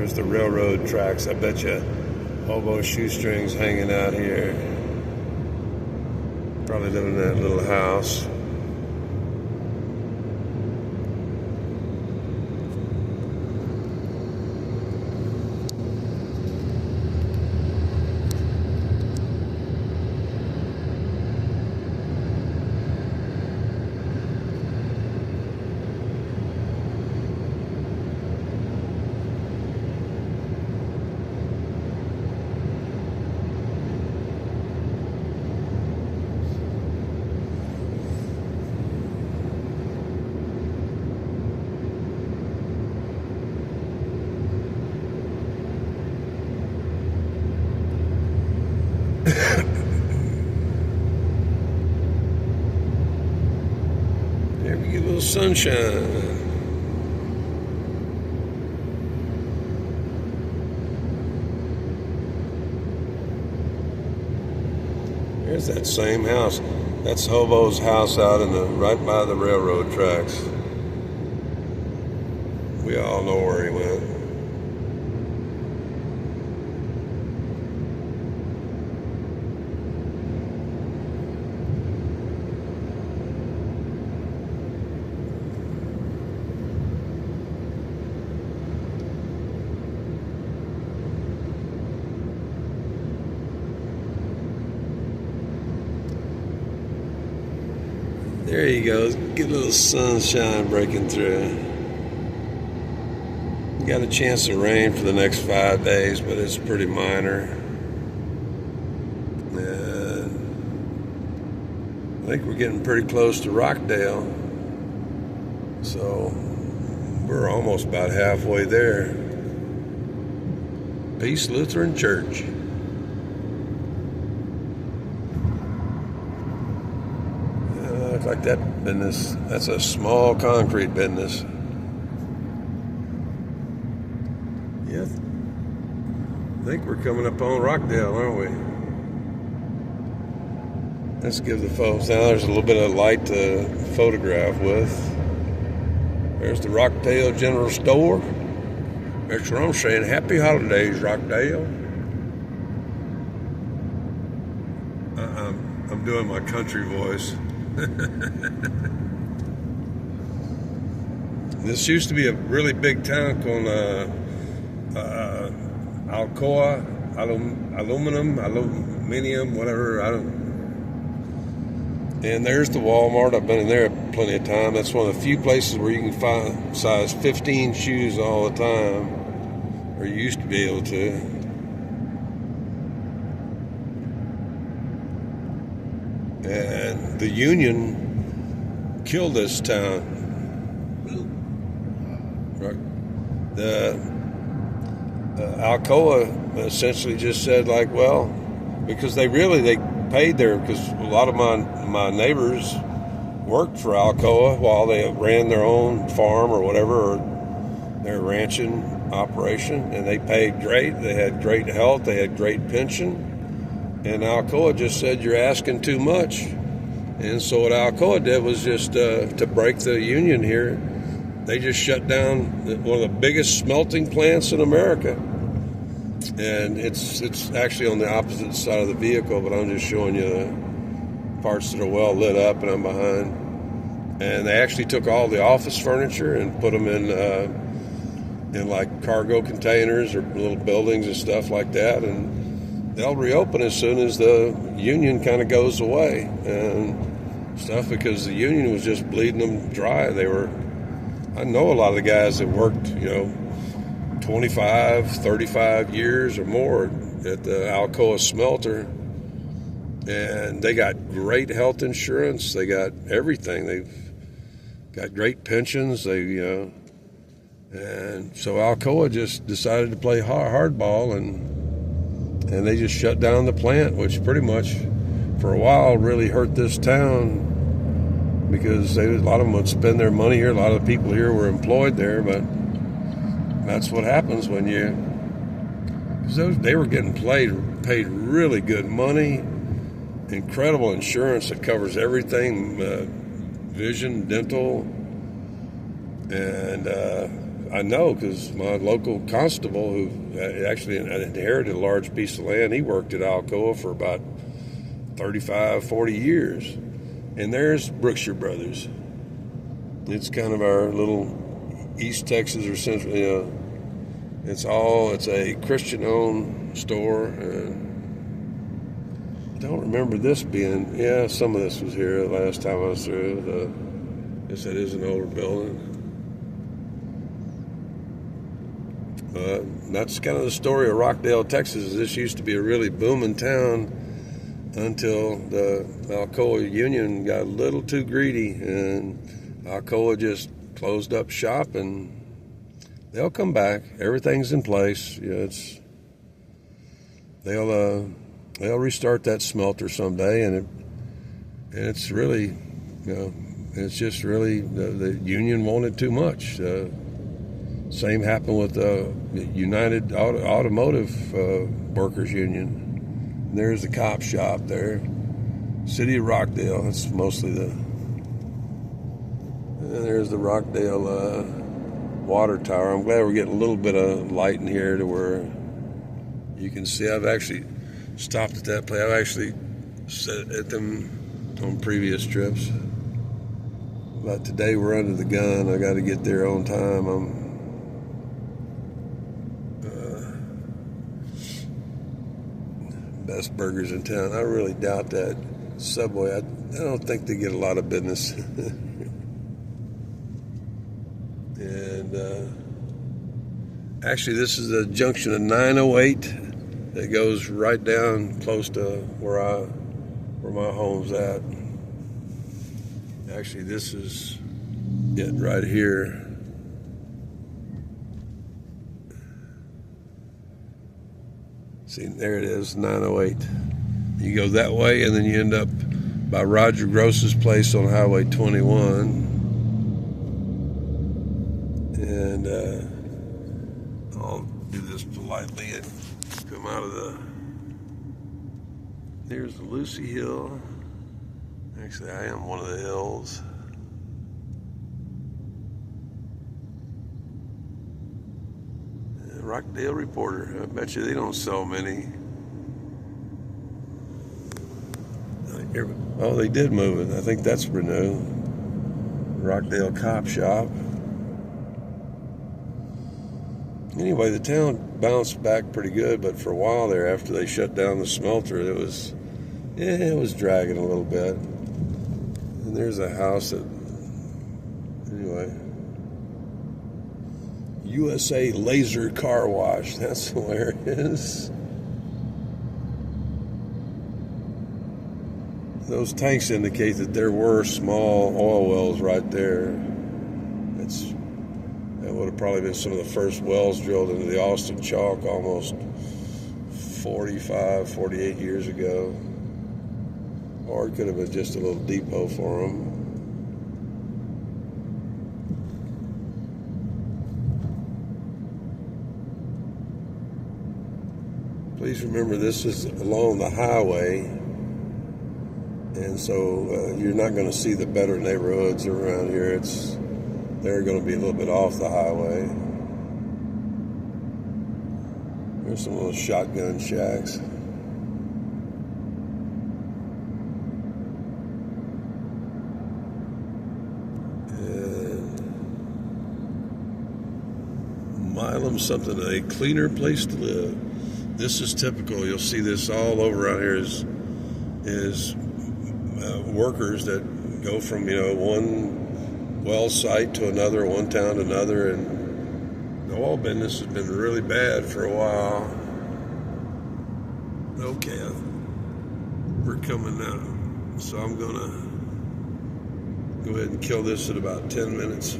There's the railroad tracks. I bet you hobo shoestrings hanging out here. Probably living in that little house. There we get a little sunshine. There's that same house. That's Hobos' house out in the right by the railroad tracks. We all know where he went. There you go. Get a little sunshine breaking through. Got a chance of rain for the next 5 days, but it's pretty minor. And I think we're getting pretty close to Rockdale. So we're almost about halfway there. Peace Lutheran Church. Looks like that business, that's a small concrete business. Yeah, I think we're coming up on Rockdale, aren't we? Let's give the folks, now there's a little bit of light to photograph with. There's the Rockdale General Store. That's what I'm saying. Happy holidays, Rockdale. I'm doing my country voice. This used to be a really big town called Alcoa, Aluminium, whatever. And there's the Walmart. I've been in there plenty of time. That's one of the few places where you can find size 15 shoes all the time, or you used to be able to. And the Union killed this town. The Alcoa essentially just said, like, well, because they paid their, because a lot of my neighbors worked for Alcoa while they ran their own farm or whatever, or their ranching operation, and they paid great. They had great health. They had great pension. And Alcoa just said, you're asking too much. And so what Alcoa did was just to break the union here, they just shut down one of the biggest smelting plants in America. And it's actually on the opposite side of the vehicle, but I'm just showing you the parts that are well lit up, and I'm behind. And they actually took all the office furniture and put them in like cargo containers or little buildings and stuff like that. And they'll reopen as soon as the union kind of goes away and stuff, because the union was just bleeding them dry. I know a lot of the guys that worked, 25, 35 years or more at the Alcoa smelter, and they got great health insurance. They got everything. They've got great pensions. And so Alcoa just decided to play hardball, and they just shut down the plant, which pretty much for a while really hurt this town, because a lot of them would spend their money here. A lot of the people here were employed there, but that's what happens when they were getting paid really good money, incredible insurance that covers everything, vision, dental, And I know because my local constable, who actually inherited a large piece of land, he worked at Alcoa for about 35, 40 years. And there's Brookshire Brothers. It's kind of our little East Texas or Central, it's a Christian-owned store. And I don't remember this being, some of this was here the last time I was through. I guess that is an older building. That's kind of the story of Rockdale, Texas. This used to be a really booming town until the Alcoa Union got a little too greedy, and Alcoa just closed up shop, and they'll come back. Everything's in place. They'll restart that smelter someday, and it's really, it's just really the union wanted too much. Same happened with the United Automotive Workers Union. And there's the cop shop there. City of Rockdale. That's mostly and there's the Rockdale water tower. I'm glad we're getting a little bit of light in here to where you can see. I've actually stopped at that place. I've actually sat at them on previous trips. But today we're under the gun. I got to get there on time. Best burgers in town. I really doubt that. Subway, I don't think they get a lot of business. And actually, this is the junction of 908 that goes right down close to where my home's at. Actually, this is it right here. See, there it is, 908. You go that way, and then you end up by Roger Gross's place on Highway 21. And I'll do this politely and come out of there's the Lucy Hill. Actually, I am one of the hills. Rockdale Reporter. I bet you they don't sell many. Oh, they did move it. I think that's Renew. Rockdale Cop Shop. Anyway, the town bounced back pretty good, but for a while there, after they shut down the smelter, it was dragging a little bit. And there's a house that, anyway. USA Laser Car Wash. That's where it is. Those tanks indicate that there were small oil wells right there. That would have probably been some of the first wells drilled into the Austin Chalk almost 45, 48 years ago. Or it could have been just a little depot for them. Please remember, this is along the highway, and so you're not going to see the better neighborhoods around here. They're going to be a little bit off the highway. There's some little shotgun shacks. And Milam something, a cleaner place to live. This is typical. You'll see this all over around here is workers that go from, one well site to another, one town to another, and the oil business has been really bad for a while. Okay, we're coming now. So I'm gonna go ahead and kill this at about 10 minutes.